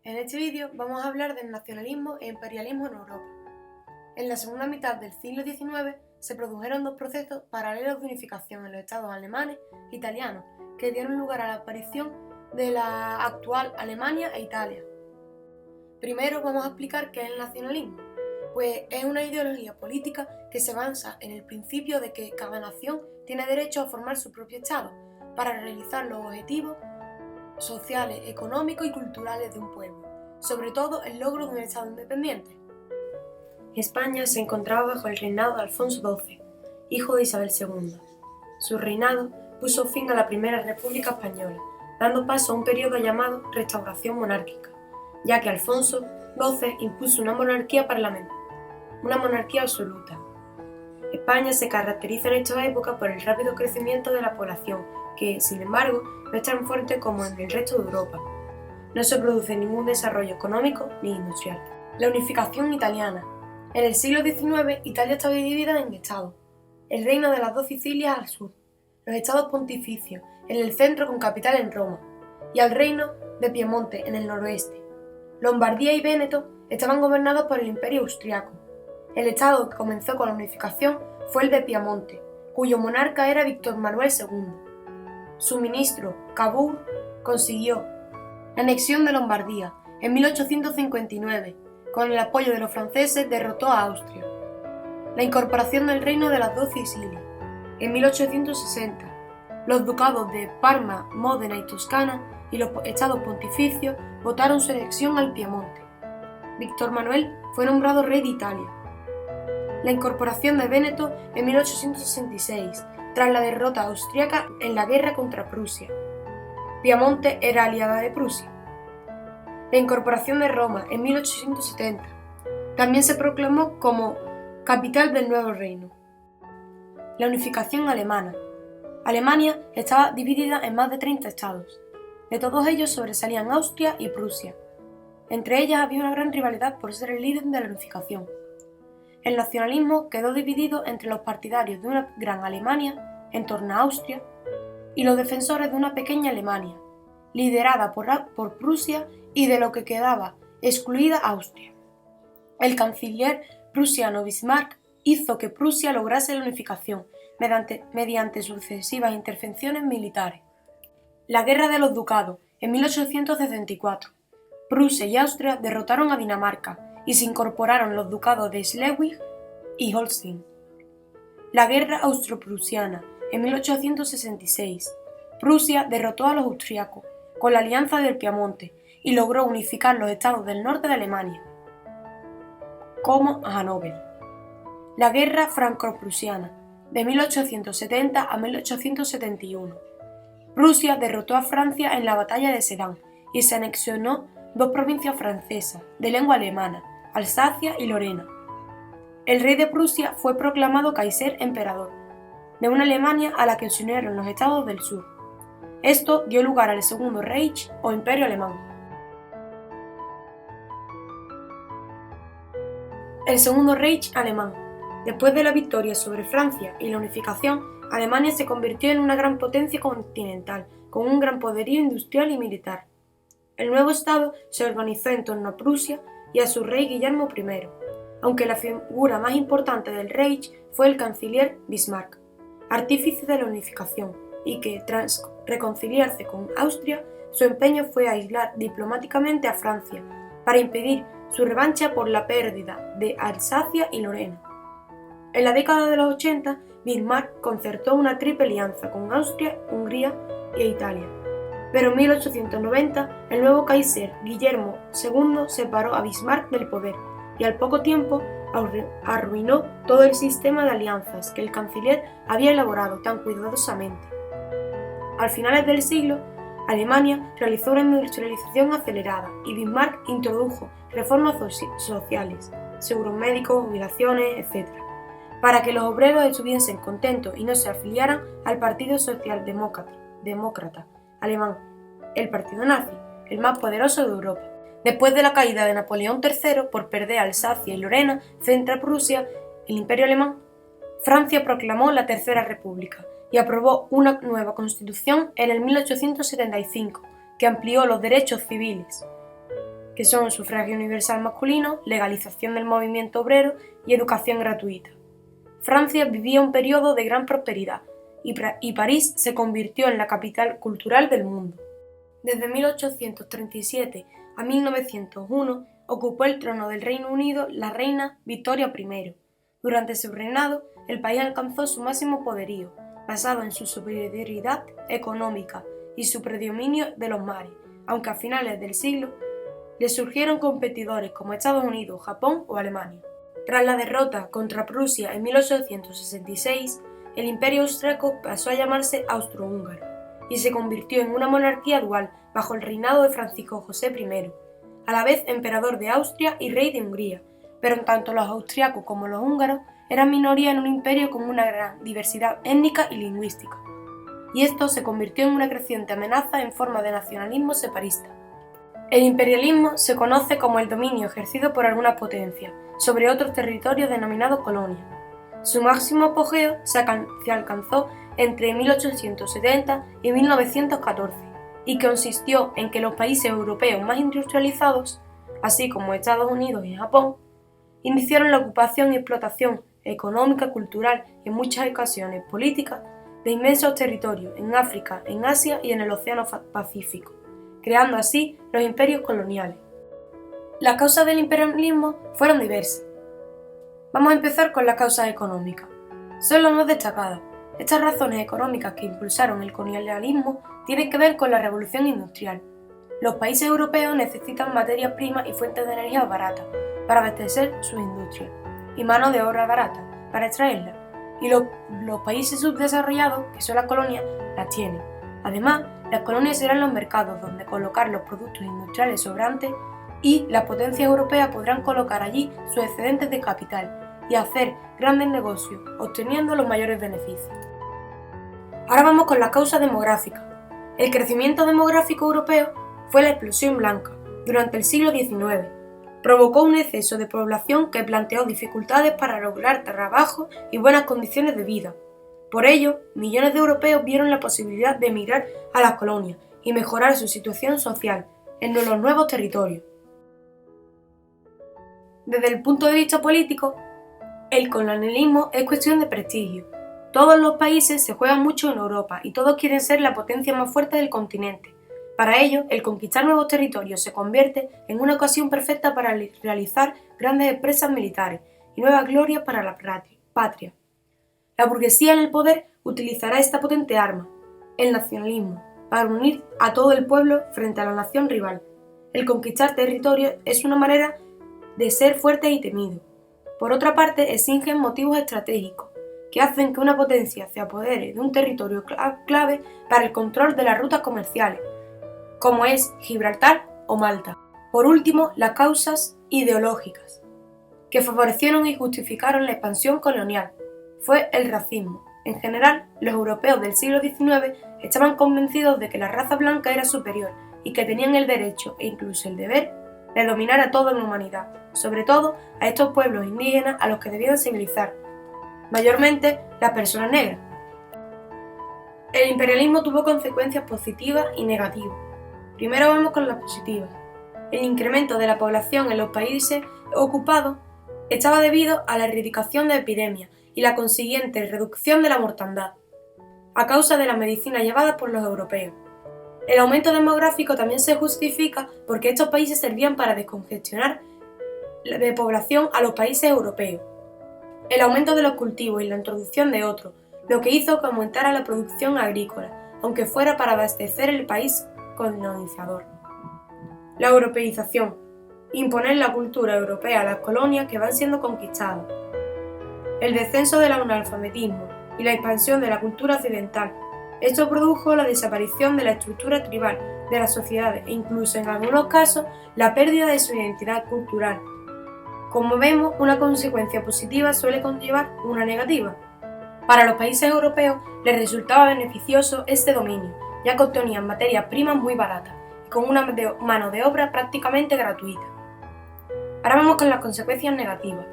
En este vídeo vamos a hablar del nacionalismo e imperialismo en Europa. En la segunda mitad del siglo XIX se produjeron dos procesos paralelos de unificación en los estados alemanes e italianos que dieron lugar a la aparición de la actual Alemania e Italia. Primero vamos a explicar qué es el nacionalismo, pues es una ideología política que se basa en el principio de que cada nación tiene derecho a formar su propio estado para realizar los objetivos sociales, económicos y culturales de un pueblo, sobre todo el logro de un estado independiente. España se encontraba bajo el reinado de Alfonso XII, hijo de Isabel II. Su reinado puso fin a la Primera República Española, dando paso a un periodo llamado Restauración monárquica, ya que Alfonso XII impuso una monarquía parlamentaria, una monarquía absoluta. España se caracteriza en esta época por el rápido crecimiento de la población, que, sin embargo, no es tan fuerte como en el resto de Europa. No se produce ningún desarrollo económico ni industrial. La unificación italiana. En el siglo XIX, Italia estaba dividida en estados. El reino de las dos Sicilias al sur, los estados pontificios en el centro con capital en Roma, y al reino de Piemonte en el noroeste. Lombardía y Véneto estaban gobernados por el Imperio Austriaco. El estado que comenzó con la unificación fue el de Piamonte, cuyo monarca era Víctor Manuel II. Su ministro, Cavour, consiguió la anexión de Lombardía en 1859. Con el apoyo de los franceses derrotó a Austria. La incorporación del reino de las dos Sicilias en 1860. Los ducados de Parma, Módena y Toscana y los estados pontificios votaron su anexión al Piamonte. Víctor Manuel fue nombrado rey de Italia. La incorporación de Véneto en 1866, tras la derrota austríaca en la guerra contra Prusia. Piamonte era aliada de Prusia. La incorporación de Roma en 1870. También se proclamó como capital del nuevo reino. La unificación alemana. Alemania estaba dividida en más de 30 estados. De todos ellos sobresalían Austria y Prusia. Entre ellas había una gran rivalidad por ser el líder de la unificación. El nacionalismo quedó dividido entre los partidarios de una gran Alemania, en torno a Austria, y los defensores de una pequeña Alemania, liderada por Prusia y de lo que quedaba excluida Austria. El canciller prusiano Bismarck hizo que Prusia lograse la unificación mediante sucesivas intervenciones militares. La Guerra de los Ducados, en 1864. Prusia y Austria derrotaron a Dinamarca y se incorporaron los ducados de Schleswig y Holstein. La Guerra Austro-Prusiana, en 1866. Prusia derrotó a los austriacos con la Alianza del Piamonte y logró unificar los estados del norte de Alemania, como Hannover. La Guerra Franco-Prusiana, de 1870 a 1871. Prusia derrotó a Francia en la Batalla de Sedan y se anexionó dos provincias francesas de lengua alemana, Alsacia y Lorena. El rey de Prusia fue proclamado Kaiser emperador de una Alemania a la que se unieron los estados del sur. Esto dio lugar al Segundo Reich o Imperio Alemán. El Segundo Reich alemán. Después de la victoria sobre Francia y la unificación, Alemania se convirtió en una gran potencia continental, con un gran poderío industrial y militar. El nuevo estado se organizó en torno a Prusia y a su rey Guillermo I, aunque la figura más importante del Reich fue el canciller Bismarck, artífice de la unificación, y que, tras reconciliarse con Austria, su empeño fue aislar diplomáticamente a Francia, para impedir su revancha por la pérdida de Alsacia y Lorena. En la década de los 80, Bismarck concertó una triple alianza con Austria, Hungría e Italia. Pero en 1890, el nuevo Kaiser Guillermo II separó a Bismarck del poder y al poco tiempo arruinó todo el sistema de alianzas que el canciller había elaborado tan cuidadosamente. Al finales del siglo, Alemania realizó una industrialización acelerada y Bismarck introdujo reformas sociales, seguros médicos, jubilaciones, etc., para que los obreros estuviesen contentos y no se afiliaran al Partido Socialdemócrata alemán, el partido nazi, el más poderoso de Europa. Después de la caída de Napoleón III por perder Alsacia y Lorena frente a Prusia, el Imperio alemán, Francia proclamó la Tercera República y aprobó una nueva constitución en el 1875 que amplió los derechos civiles. que son sufragio universal masculino, legalización del movimiento obrero y educación gratuita. Francia vivía un periodo de gran prosperidad y París se convirtió en la capital cultural del mundo. Desde 1837 a 1901 ocupó el trono del Reino Unido la reina Victoria I. Durante su reinado, el país alcanzó su máximo poderío, basado en su superioridad económica y su predominio de los mares, aunque a finales del siglo le surgieron competidores como Estados Unidos, Japón o Alemania. Tras la derrota contra Prusia en 1866, el Imperio Austriaco pasó a llamarse Austrohúngaro y se convirtió en una monarquía dual bajo el reinado de Francisco José I, a la vez emperador de Austria y rey de Hungría, pero tanto los austriacos como los húngaros eran minoría en un imperio con una gran diversidad étnica y lingüística, y esto se convirtió en una creciente amenaza en forma de nacionalismo separatista. El imperialismo se conoce como el dominio ejercido por algunas potencias sobre otros territorios denominados colonias. Su máximo apogeo se alcanzó entre 1870 y 1914 y consistió en que los países europeos más industrializados, así como Estados Unidos y Japón, iniciaron la ocupación y explotación económica, cultural y en muchas ocasiones política de inmensos territorios en África, en Asia y en el Océano Pacífico, creando así los imperios coloniales. Las causas del imperialismo fueron diversas. Vamos a empezar con las causas económicas. Son las más destacadas. Estas razones económicas que impulsaron el colonialismo tienen que ver con la revolución industrial. Los países europeos necesitan materias primas y fuentes de energía baratas para abastecer sus industrias, y mano de obra barata para extraerlas, y los países subdesarrollados, que son las colonias, las tienen. Además, las colonias serán los mercados donde colocar los productos industriales sobrantes y las potencias europeas podrán colocar allí sus excedentes de capital y hacer grandes negocios, obteniendo los mayores beneficios. Ahora vamos con la causa demográfica. El crecimiento demográfico europeo fue la explosión blanca durante el siglo XIX. Provocó un exceso de población que planteó dificultades para lograr trabajo y buenas condiciones de vida. Por ello, millones de europeos vieron la posibilidad de emigrar a las colonias y mejorar su situación social en los nuevos territorios. Desde el punto de vista político, el colonialismo es cuestión de prestigio. Todos los países se juegan mucho en Europa y todos quieren ser la potencia más fuerte del continente. Para ello, el conquistar nuevos territorios se convierte en una ocasión perfecta para realizar grandes empresas militares y nuevas glorias para la patria. La burguesía en el poder utilizará esta potente arma, el nacionalismo, para unir a todo el pueblo frente a la nación rival. El conquistar territorios es una manera de ser fuerte y temido. Por otra parte, exigen motivos estratégicos, que hacen que una potencia se apodere de un territorio clave para el control de las rutas comerciales, como es Gibraltar o Malta. Por último, las causas ideológicas, que favorecieron y justificaron la expansión colonial, fue el racismo. En general, los europeos del siglo XIX estaban convencidos de que la raza blanca era superior y que tenían el derecho e incluso el deber de dominar a toda la humanidad, sobre todo a estos pueblos indígenas a los que debían civilizar, mayormente las personas negras. El imperialismo tuvo consecuencias positivas y negativas. Primero vamos con las positivas. El incremento de la población en los países ocupados estaba debido a la erradicación de epidemias y la consiguiente reducción de la mortandad, a causa de la medicina llevada por los europeos. El aumento demográfico también se justifica porque estos países servían para descongestionar de población a los países europeos. El aumento de los cultivos y la introducción de otros, lo que hizo que aumentara la producción agrícola, aunque fuera para abastecer el país colonizador. La europeización. Imponer la cultura europea a las colonias que van siendo conquistadas. El descenso del analfabetismo y la expansión de la cultura occidental. Esto produjo la desaparición de la estructura tribal de las sociedades e incluso en algunos casos la pérdida de su identidad cultural. Como vemos, una consecuencia positiva suele conllevar una negativa. Para los países europeos les resultaba beneficioso este dominio, ya que obtenían materias primas muy baratas y con una mano de obra prácticamente gratuita. Ahora vamos con las consecuencias negativas.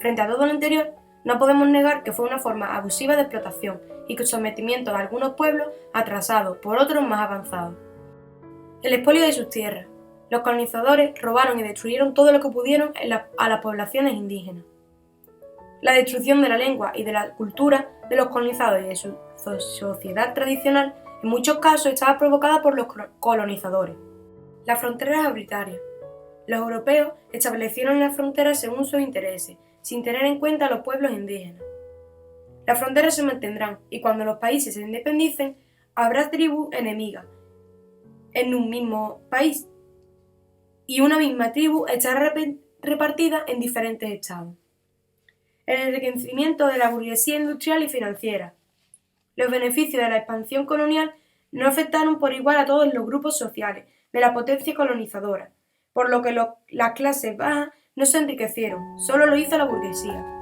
Frente a todo lo anterior, no podemos negar que fue una forma abusiva de explotación y que sometimiento de algunos pueblos atrasados por otros más avanzados. El expolio de sus tierras. Los colonizadores robaron y destruyeron todo lo que pudieron a las poblaciones indígenas. La destrucción de la lengua y de la cultura de los colonizados y de su sociedad tradicional en muchos casos estaba provocada por los colonizadores. Las fronteras arbitrarias. Los europeos establecieron las fronteras según sus intereses, sin tener en cuenta a los pueblos indígenas. Las fronteras se mantendrán y cuando los países se independicen, habrá tribus enemigas en un mismo país y una misma tribu estará repartida en diferentes estados. El enriquecimiento de la burguesía industrial y financiera. Los beneficios de la expansión colonial no afectaron por igual a todos los grupos sociales de la potencia colonizadora, por lo que las clases bajas no se enriquecieron, solo lo hizo la burguesía.